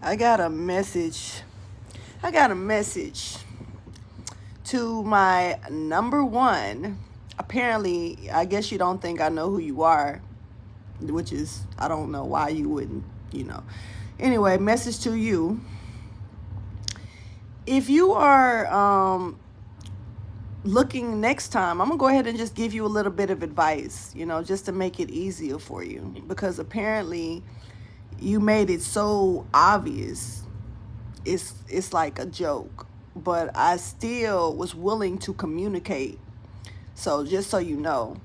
I got a message. I got a message to my number one. Apparently, I guess you don't think I know who you are, which is, I don't know why you wouldn't, you know. Anyway, message to you. If you are looking next time, I'm going to go ahead and just give you a little bit of advice, you know, just to make it easier for you. Because apparently you made it so obvious. It's like a joke. But I still was willing to communicate. So just so you know.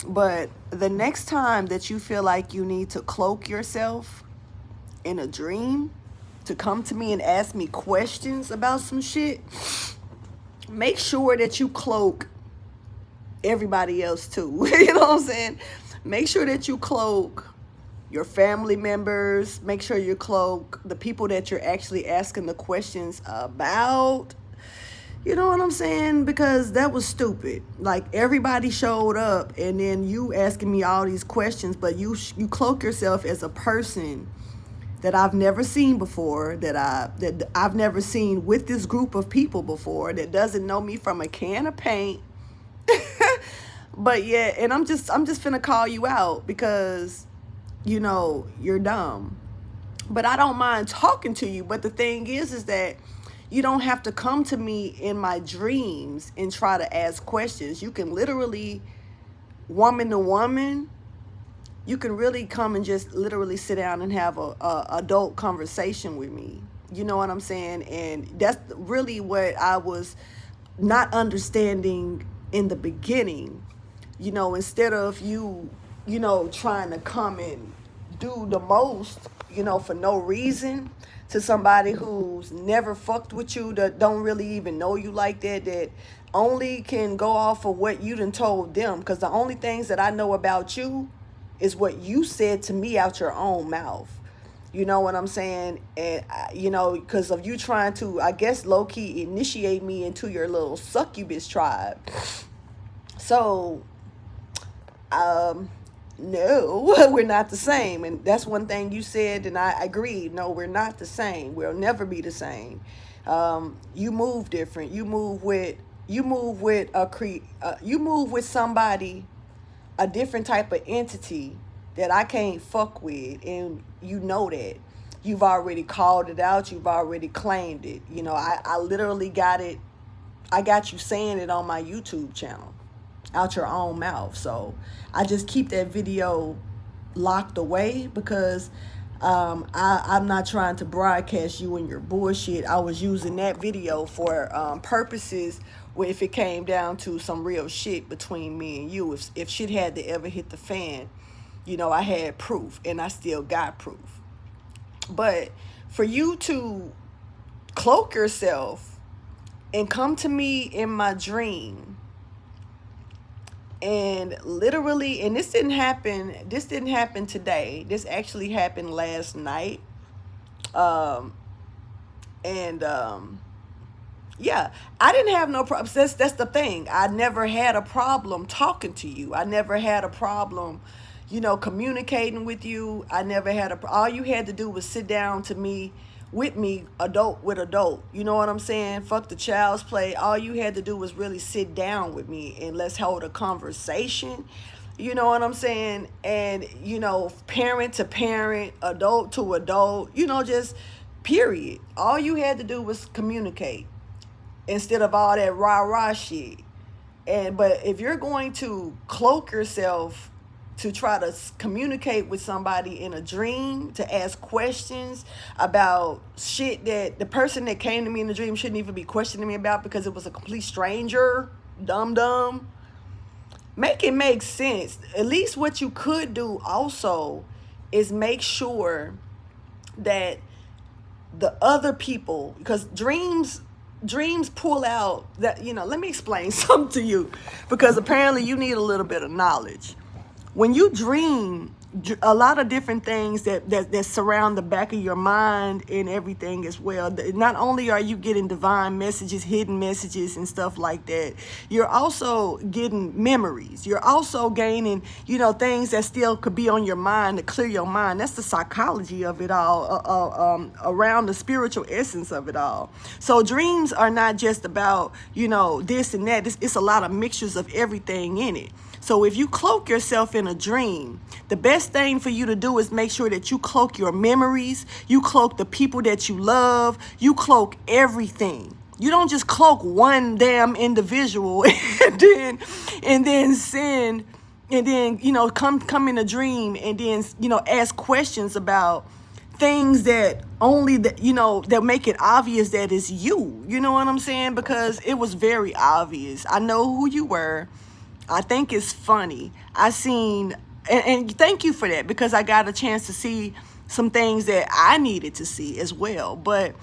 But the next time that you feel like you need to cloak yourself in a dream to come to me and ask me questions about some shit, make sure that you cloak everybody else too. You know what I'm saying? Make sure that you cloak your family members. Make sure you cloak the people that you're actually asking the questions about. You know what I'm saying? Because that was stupid. Like, everybody showed up and then you asking me all these questions, but you cloak yourself as a person that I've never seen before, that I've never seen with this group of people before, that doesn't know me from a can of paint. But yeah, and I'm just finna call you out because, you know, you're dumb. But I don't mind talking to you. But the thing is that you don't have to come to me in my dreams and try to ask questions. You can literally, woman to woman, you can really come and just literally sit down and have a adult conversation with me. You know what I'm saying? And that's really what I was not understanding in the beginning. You know, instead of you know, trying to come and do the most, you know, for no reason to somebody who's never fucked with you, that don't really even know you like that, that only can go off of what you done told them. Because the only things that I know about you is what you said to me out your own mouth. You know what I'm saying? And, you know, because of you trying to, I guess, low-key initiate me into your little succubus tribe. So, no, we're not the same. And that's one thing you said, and I agreed. No, we're not the same. We'll never be the same. You move different. You move with somebody, a different type of entity that I can't fuck with, and you know that. You've already called it out. You've already claimed it. You know, I literally got it. I got you saying it on my YouTube channel out your own mouth. So I just keep that video locked away because I'm not trying to broadcast you and your bullshit. I was using that video for purposes where if it came down to some real shit between me and you, if shit had to ever hit the fan, you know, I had proof, and I still got proof. But for you to cloak yourself and come to me in my dream and literally, and this didn't happen today, this actually happened last night. Yeah, I didn't have no problems. That's the thing. I never had a problem talking to you. I never had a problem, you know, communicating with you. I never had all you had to do was sit down with me, adult with adult. You know what I'm saying? Fuck the child's play. All you had to do was really sit down with me and let's hold a conversation. You know what I'm saying? And, you know, parent to parent, adult to adult, you know, just period. All you had to do was communicate instead of all that rah-rah shit. But if you're going to cloak yourself to try to communicate with somebody in a dream, to ask questions about shit that the person that came to me in the dream shouldn't even be questioning me about because it was a complete stranger, dumb. Make it make sense. At least what you could do also is make sure that the other people, because dreams pull out that, you know, let me explain something to you, because apparently you need a little bit of knowledge. When you dream, a lot of different things that surround the back of your mind and everything as well. Not only are you getting divine messages, hidden messages and stuff like that, you're also getting memories. You're also gaining, things that still could be on your mind to clear your mind. That's the psychology of it all, around the spiritual essence of it all. So dreams are not just about, this and that. It's a lot of mixtures of everything in it. So if you cloak yourself in a dream, the best thing for you to do is make sure that you cloak your memories, you cloak the people that you love, you cloak everything. You don't just cloak one damn individual and then send, and then, come in a dream and then, ask questions about things that only that make it obvious that it's you. You know what I'm saying? Because it was very obvious. I know who you were. I think it's funny. I seen, and thank you for that, because I got a chance to see some things that I needed to see as well. But,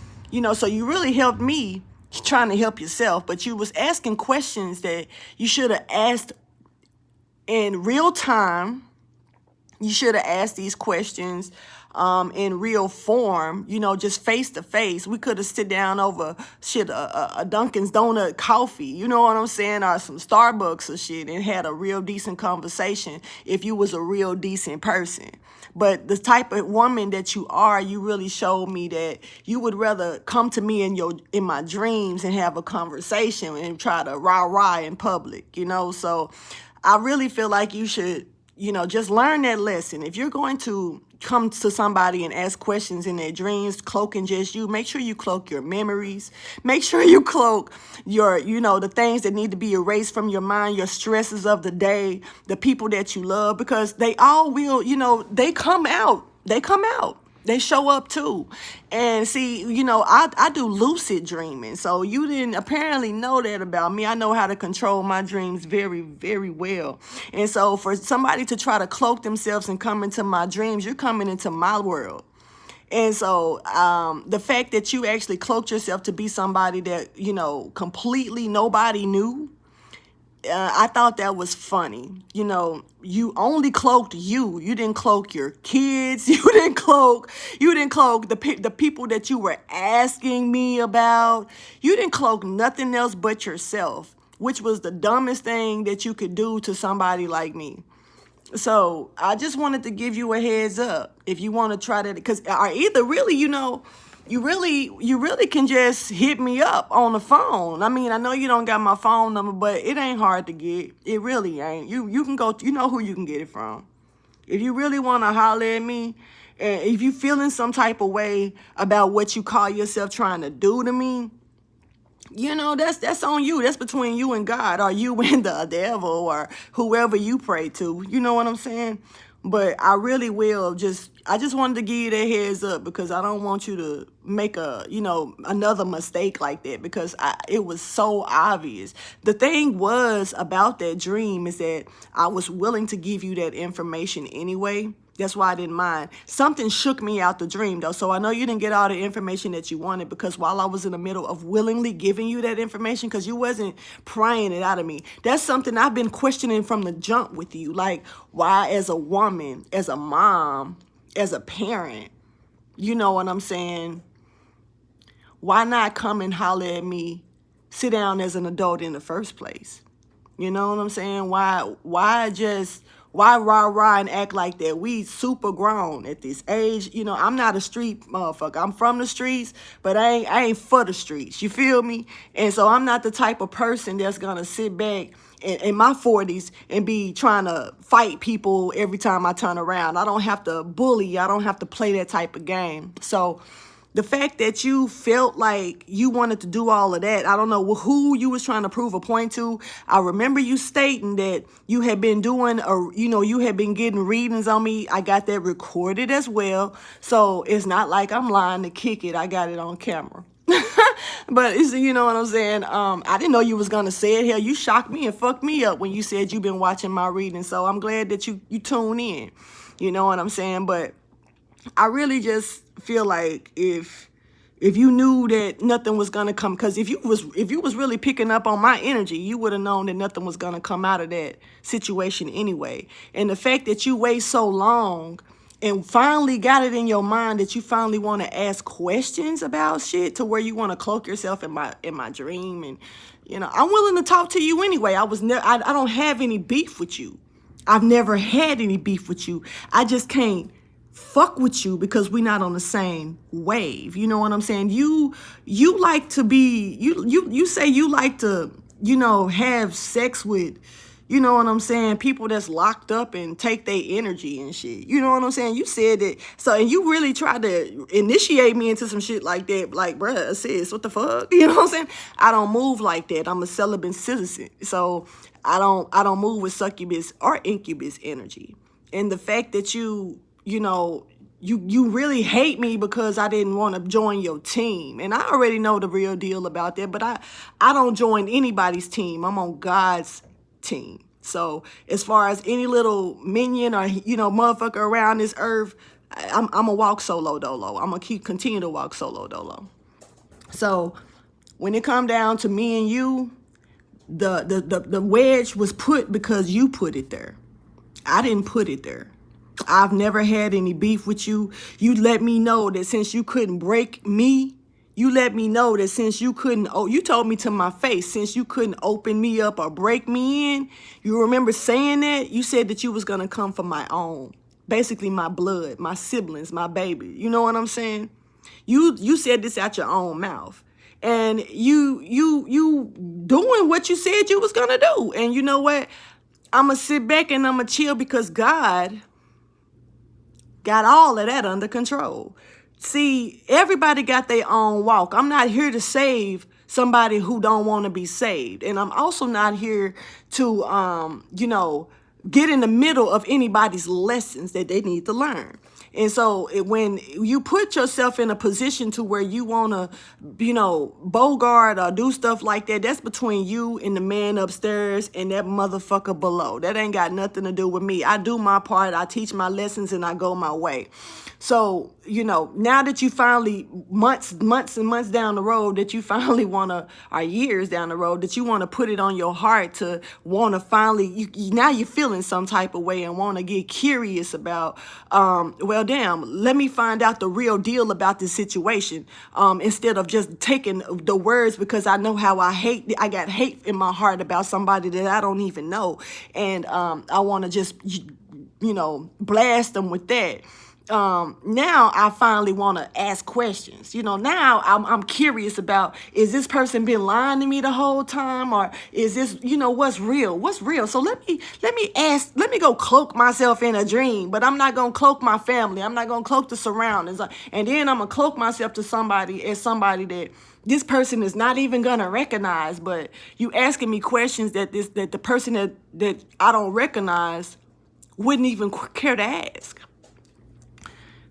so you really helped me trying to help yourself, but you was asking questions that you should have asked in real time. You should have asked these questions in real form, just face to face. We could have sit down over a Dunkin's Donut coffee, you know what I'm saying, or some Starbucks or shit, and had a real decent conversation if you was a real decent person. But the type of woman that you are, you really showed me that you would rather come to me in my dreams and have a conversation and try to rah-rah in public, So I really feel like you should, just learn that lesson. If you're going to come to somebody and ask questions in their dreams, cloaking just you, make sure you cloak your memories. Make sure you cloak your, the things that need to be erased from your mind, your stresses of the day, the people that you love, because they all will, they come out. They come out. They show up too. And see, I do lucid dreaming. So you didn't apparently know that about me. I know how to control my dreams very, very well. And so for somebody to try to cloak themselves and come into my dreams, you're coming into my world. And so the fact that you actually cloaked yourself to be somebody that, completely nobody knew, I thought that was funny. You only cloaked you. You didn't cloak your kids. You didn't cloak the people that you were asking me about. You didn't cloak nothing else but yourself, which was the dumbest thing that you could do to somebody like me. So I just wanted to give you a heads up if you want to try that, because either really, you really can just hit me up on the phone. I mean, I know you don't got my phone number, but it ain't hard to get. It really ain't. You can go, you know who you can get it from. If you really want to holler at me, and if you feeling some type of way about what you call yourself trying to do to me, that's on you. That's between you and God, or you and the devil, or whoever you pray to. You know what I'm saying? But I really will I just wanted to give you that heads up, because I don't want you to make another mistake like that, because it was so obvious. The thing was about that dream is that I was willing to give you that information anyway. That's why I didn't mind. Something shook me out the dream, though. So I know you didn't get all the information that you wanted, because while I was in the middle of willingly giving you that information, because you wasn't prying it out of me, that's something I've been questioning from the jump with you. Like, why as a woman, as a mom, as a parent, you know what I'm saying? Why not come and holler at me, sit down as an adult in the first place? You know what I'm saying? Why rah-rah and act like that? We super grown at this age. I'm not a street motherfucker. I'm from the streets, but I ain't for the streets. You feel me? And so I'm not the type of person that's going to sit back in my 40s and be trying to fight people every time I turn around. I don't have to bully. I don't have to play that type of game. So the fact that you felt like you wanted to do all of that, I don't know who you was trying to prove a point to. I remember you stating that you had been doing, you had been getting readings on me. I got that recorded as well. So it's not like I'm lying to kick it. I got it on camera. But you know what I'm saying? I didn't know you was gonna say it. Hell, you shocked me and fucked me up when you said you've been watching my reading. So I'm glad that you tune in. You know what I'm saying? But I really just feel like if If you knew that nothing was gonna come, because if you was really picking up on my energy, you would have known that nothing was gonna come out of that situation anyway. And the fact that you wait so long and finally got it in your mind that you finally want to ask questions about shit to where you want to cloak yourself in my dream, and I'm willing to talk to you anyway. I don't have any beef with you. I've never had any beef with you. I just can't fuck with you because we're not on the same wave. You know what I'm saying? You like to be, you say you like to, have sex with, you know what I'm saying, people that's locked up and take their energy and shit. You know what I'm saying? You said that. So, and you really tried to initiate me into some shit like that. Like, bruh, sis, what the fuck? You know what I'm saying? I don't move like that. I'm a celibate citizen. So I don't move with succubus or incubus energy. And the fact that you really hate me because I didn't want to join your team. And I already know the real deal about that, but I don't join anybody's team. I'm on God's team. So as far as any little minion or, motherfucker around this earth, I'm going to walk solo dolo. I'm going to continue to walk solo dolo. So when it come down to me and you, the wedge was put because you put it there. I didn't put it there. I've never had any beef with you. You let me know that since you couldn't break me, you let me know that since you couldn't, you told me to my face, since you couldn't open me up or break me in, you remember saying that? You said that you was going to come for my own, basically my blood, my siblings, my baby. You know what I'm saying? You said this out your own mouth. And you doing what you said you was going to do. And you know what? I'm going to sit back and I'm going to chill because God got all of that under control. See, everybody got their own walk. I'm not here to save somebody who don't want to be saved. And I'm also not here to, get in the middle of anybody's lessons that they need to learn. And so when you put yourself in a position to where you want to, bogart or do stuff like that, that's between you and the man upstairs and that motherfucker below. That ain't got nothing to do with me. I do my part. I teach my lessons and I go my way. So, now that you finally, months and months down the road, that you finally want to, or years down the road, that you want to put it on your heart to want to finally, now you're feeling some type of way and want to get curious about, well, damn, let me find out the real deal about this situation, instead of just taking the words, because I know how I got hate in my heart about somebody that I don't even know. And I want to just, blast them with that. Now I finally want to ask questions. Now I'm curious about, is this person been lying to me the whole time, or is this, what's real? What's real? So let me go cloak myself in a dream, but I'm not going to cloak my family. I'm not going to cloak the surroundings. And then I'm going to cloak myself to somebody that this person is not even going to recognize, but you asking me questions that the person that I don't recognize wouldn't even care to ask.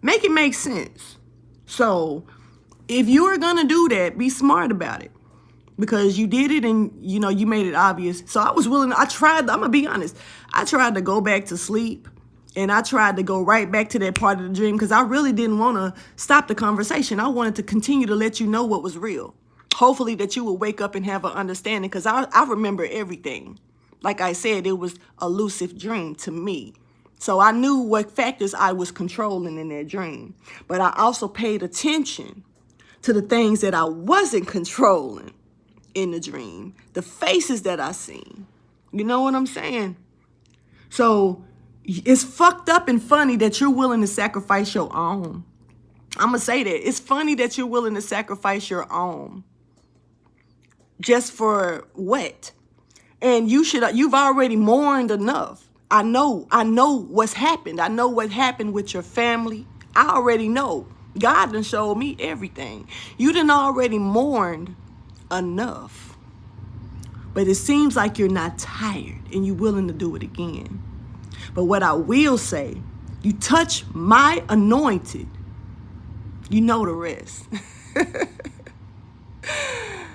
Make it make sense. So if you are going to do that, be smart about it, because you did it and, you made it obvious. So I was willing. I'm going to be honest. I tried to go back to sleep and I tried to go right back to that part of the dream because I really didn't want to stop the conversation. I wanted to continue to let you know what was real. Hopefully that you will wake up and have an understanding, because I remember everything. Like I said, it was a lucid dream to me. So I knew what factors I was controlling in that dream. But I also paid attention to the things that I wasn't controlling in the dream. The faces that I seen. You know what I'm saying? So it's fucked up and funny that you're willing to sacrifice your own. I'm going to say that. It's funny that you're willing to sacrifice your own. Just for what? And you've already mourned enough. I know what's happened. I know what happened with your family. I already know. God done showed me everything. You done already mourned enough. But it seems like you're not tired and you're willing to do it again. But what I will say, you touch my anointed, you know the rest.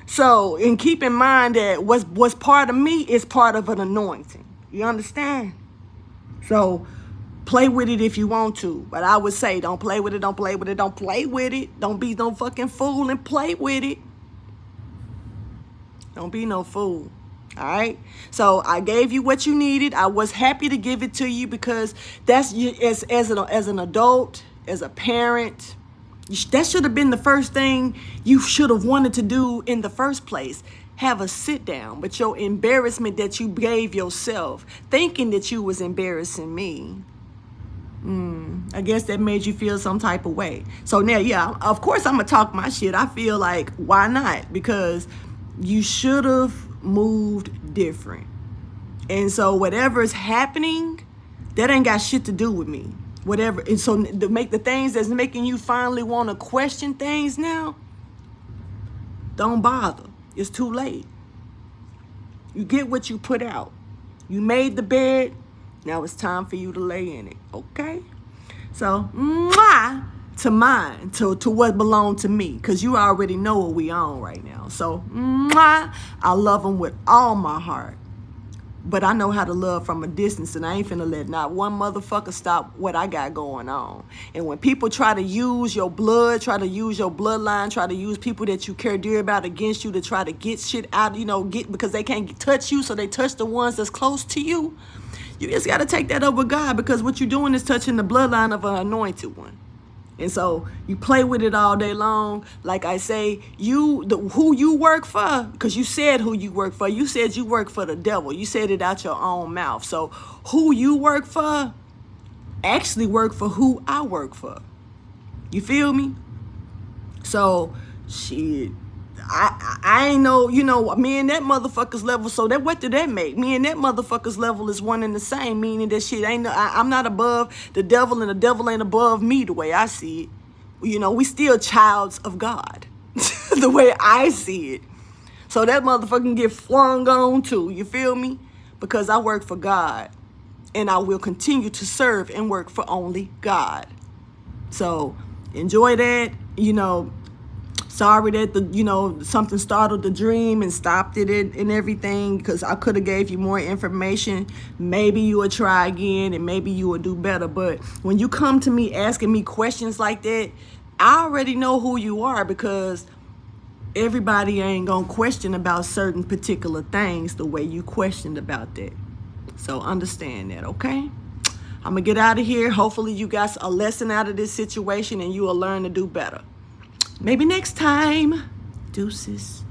So, and keep in mind that what's part of me is part of an anointing. You understand? So Play with it if you want to, but I would say don't play with it, don't play with it, don't play with it. Don't be no fucking fool and play with it. Don't be no fool. All right. So I gave you what you needed. I was happy to give it to you because that's as an adult, as a parent, that should have been the first thing you should have wanted to do in the first place. Have a sit down. But your embarrassment that you gave yourself, thinking that you was embarrassing me, I guess that made you feel some type of way. So now, yeah, of course I'm gonna talk my shit. I feel like, why not? Because you should have moved different. And so whatever is happening, that ain't got shit to do with me. Whatever. And so to make the things that's making you finally want to question things now, don't bother. It's too late. You get what you put out. You made the bed. Now it's time for you to lay in it. Okay? So, mwah, to mine, to what belonged to me. Because you already know what we on right now. So, mwah, I love them with all my heart. But I know how to love from a distance, and I ain't finna let not one motherfucker stop what I got going on. And when people try to use your blood, try to use your bloodline, try to use people that you care dear about against you to try to get shit out, because they can't touch you, so they touch the ones that's close to you. You just got to take that up with God, because what you're doing is touching the bloodline of an anointed one. And so you play with it all day long. Like I say, who you work for, because you said who you work for. You said you work for the devil. You said it out your own mouth. So who you work for actually work for who I work for. You feel me? So shit. I ain't know, me and that motherfucker's level. So that, what did that make? Me and that motherfucker's level is one and the same, meaning that shit ain't, I'm not above the devil and the devil ain't above me the way I see it. We still childs of God, the way I see it. So that motherfucker can get flung on too, you feel me? Because I work for God, and I will continue to serve and work for only God. So enjoy that, Sorry that something startled the dream and stopped it and everything, because I could have gave you more information. Maybe you would try again and maybe you would do better. But when you come to me asking me questions like that, I already know who you are, because everybody ain't gonna question about certain particular things the way you questioned about that. So understand that, okay? I'm gonna get out of here. Hopefully you got a lesson out of this situation and you will learn to do better. Maybe next time. Deuces.